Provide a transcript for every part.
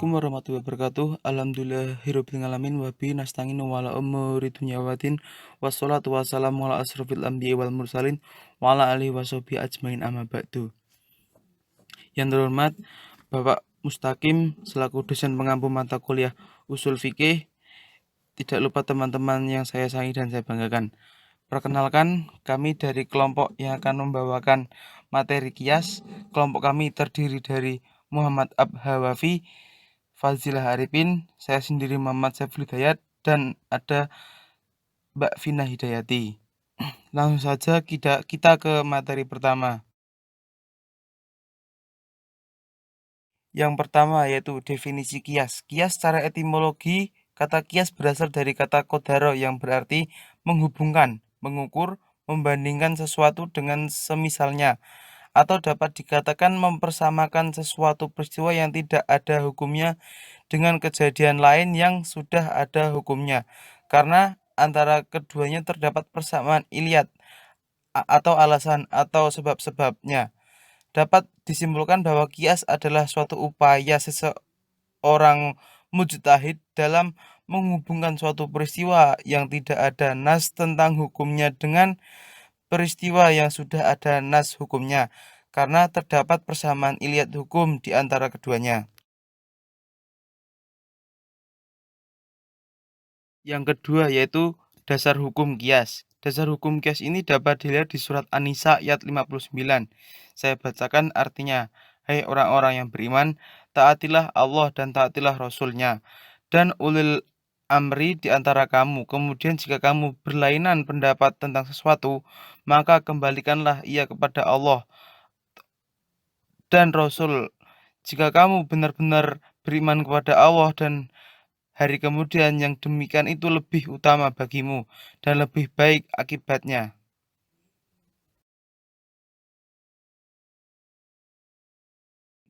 Assalamualaikum warahmatullahi wabarakatuh. Alhamdulillahirabbil alamin wa bihi nasta'inu wala umuri dunya waddin. Wassalatu wassalamu ala asrofil anbiya'i wal mursalin wa ala alihi washabihi ajmain amma ba'du. Yang terhormat Bapak Mustaqim selaku dosen pengampu mata kuliah Usul Fikih, tidak lupa teman-teman yang saya sayangi dan saya banggakan. Perkenalkan, kami dari kelompok yang akan membawakan materi kias. Kelompok kami terdiri dari Muhammad Abhawafi, Fazilah Arifin, saya sendiri Muhammad Saiful Hidayat, dan ada Mbak Vina Hidayati. Langsung saja kita ke materi pertama. Yang pertama yaitu definisi kias. Kias secara etimologi, kata kias berasal dari kata kodaro yang berarti menghubungkan, mengukur, membandingkan sesuatu dengan semisalnya, atau dapat dikatakan mempersamakan sesuatu peristiwa yang tidak ada hukumnya dengan kejadian lain yang sudah ada hukumnya. Karena antara keduanya terdapat persamaan iliad atau alasan atau sebab-sebabnya. Dapat disimpulkan bahwa kias adalah suatu upaya seseorang mujtahid dalam menghubungkan suatu peristiwa yang tidak ada nas tentang hukumnya dengan peristiwa yang sudah ada nas hukumnya, karena terdapat persamaan iliad hukum di antara keduanya. Yang kedua yaitu dasar hukum kias. Dasar hukum kias ini dapat dilihat di surat An-Nisa ayat 59. Saya bacakan artinya. Hai orang-orang yang beriman, taatilah Allah dan taatilah Rasul-Nya, dan ulil amri di antara kamu. Kemudian jika kamu berlainan pendapat tentang sesuatu, maka kembalikanlah ia kepada Allah dan Rasul. Jika kamu benar-benar beriman kepada Allah dan hari kemudian, yang demikian itu lebih utama bagimu dan lebih baik akibatnya.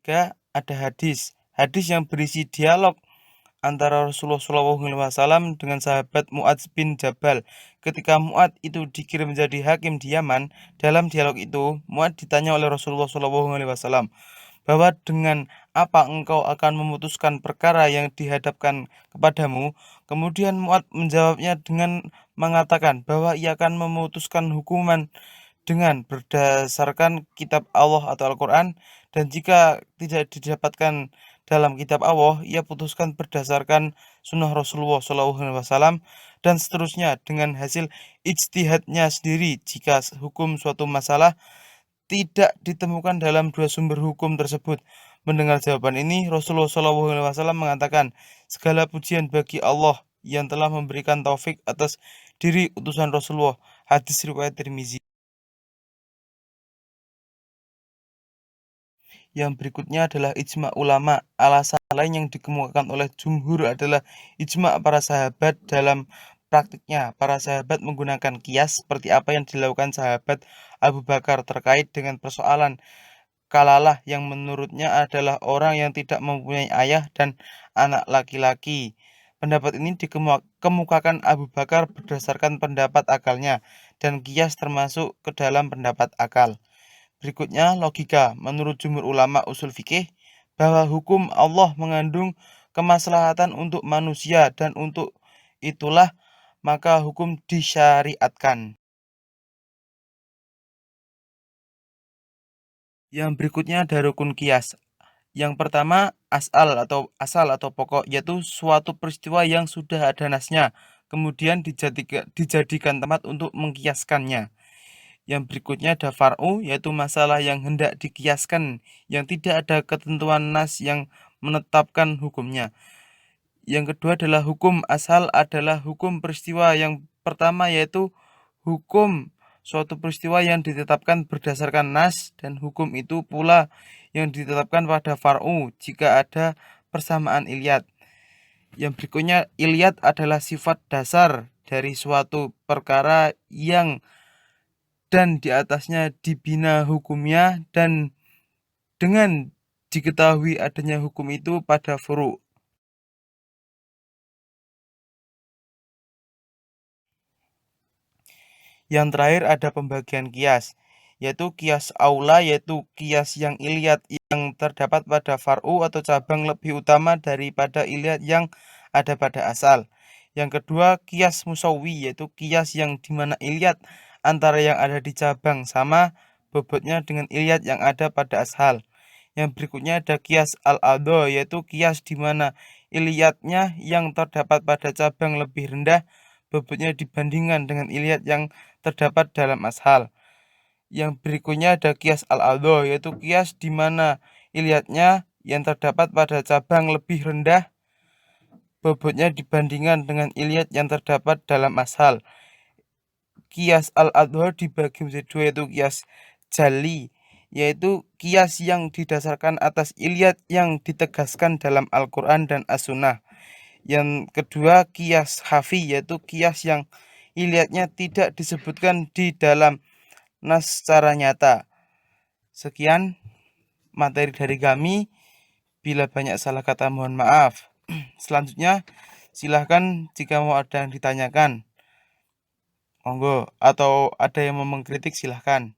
Ketiga, ada hadis. Hadis yang berisi dialog antara Rasulullah SAW dengan sahabat Mu'adz bin Jabal. Ketika Mu'adz itu dikirim menjadi hakim di Yaman, dalam dialog itu Mu'adz ditanya oleh Rasulullah SAW bahwa dengan apa engkau akan memutuskan perkara yang dihadapkan kepadamu. Kemudian Mu'adz menjawabnya dengan mengatakan bahwa ia akan memutuskan hukuman dengan berdasarkan kitab Allah atau Al-Quran, dan jika tidak didapatkan dalam kitab Allah, ia putuskan berdasarkan sunnah Rasulullah SAW, dan seterusnya dengan hasil ijtihadnya sendiri. Jika hukum suatu masalah tidak ditemukan dalam dua sumber hukum tersebut. Mendengar jawaban ini, Rasulullah SAW mengatakan, segala pujian bagi Allah yang telah memberikan taufik atas diri utusan Rasulullah. Hadis riwayat Tirmizi. Yang berikutnya adalah ijma ulama. Alasan lain yang dikemukakan oleh jumhur adalah ijma para sahabat. Dalam praktiknya, para sahabat menggunakan kias seperti apa yang dilakukan sahabat Abu Bakar terkait dengan persoalan Kalalah yang menurutnya adalah orang yang tidak mempunyai ayah dan anak laki-laki. Pendapat ini dikemukakan Abu Bakar berdasarkan pendapat akalnya, dan kias termasuk ke dalam pendapat akal. Berikutnya logika. Menurut jumhur ulama usul fikih, bahwa hukum Allah mengandung kemaslahatan untuk manusia, dan untuk itulah maka hukum disyariatkan. Yang berikutnya ada rukun kias. Yang pertama, asal atau pokok, yaitu suatu peristiwa yang sudah ada nasnya, kemudian dijadikan tempat untuk mengkiaskannya. Yang berikutnya ada far'u, yaitu masalah yang hendak dikiaskan, yang tidak ada ketentuan nas yang menetapkan hukumnya. Yang kedua adalah hukum. Asal adalah hukum peristiwa yang pertama, yaitu hukum suatu peristiwa yang ditetapkan berdasarkan nas, dan hukum itu pula yang ditetapkan pada far'u jika ada persamaan iliad. Yang berikutnya, iliad adalah sifat dasar dari suatu perkara yang dan di atasnya dibina hukumnya, dan dengan diketahui adanya hukum itu pada furu'. Yang terakhir ada pembagian kias. yaitu kias aula, yaitu kias yang iliat yang terdapat pada far'u atau cabang lebih utama daripada iliat yang ada pada asal. Yang kedua, kias musawwi, yaitu kias yang dimana iliat antara yang ada di cabang sama bobotnya dengan iliat yang ada pada asal. Yang berikutnya ada kias al-adho, yaitu kias dimana iliatnya yang terdapat pada cabang lebih rendah bobotnya dibandingkan dengan iliat yang terdapat dalam asal. Yang berikutnya ada kias al-adho, yaitu kias dimana iliatnya yang terdapat pada cabang lebih rendah bobotnya dibandingkan dengan iliat yang terdapat dalam asal. Kias al-adho dibagi menjadi dua, yaitu kias jali, yaitu kias yang didasarkan atas iliat yang ditegaskan dalam Al-Quran dan As-Sunnah. Yang kedua, kias hafi, yaitu kias yang iliatnya tidak disebutkan di dalam nas secara nyata. Sekian materi dari kami. Bila banyak salah kata mohon maaf. Selanjutnya silahkan jika mau ada yang ditanyakan, monggo, atau ada yang mau mengkritik silahkan.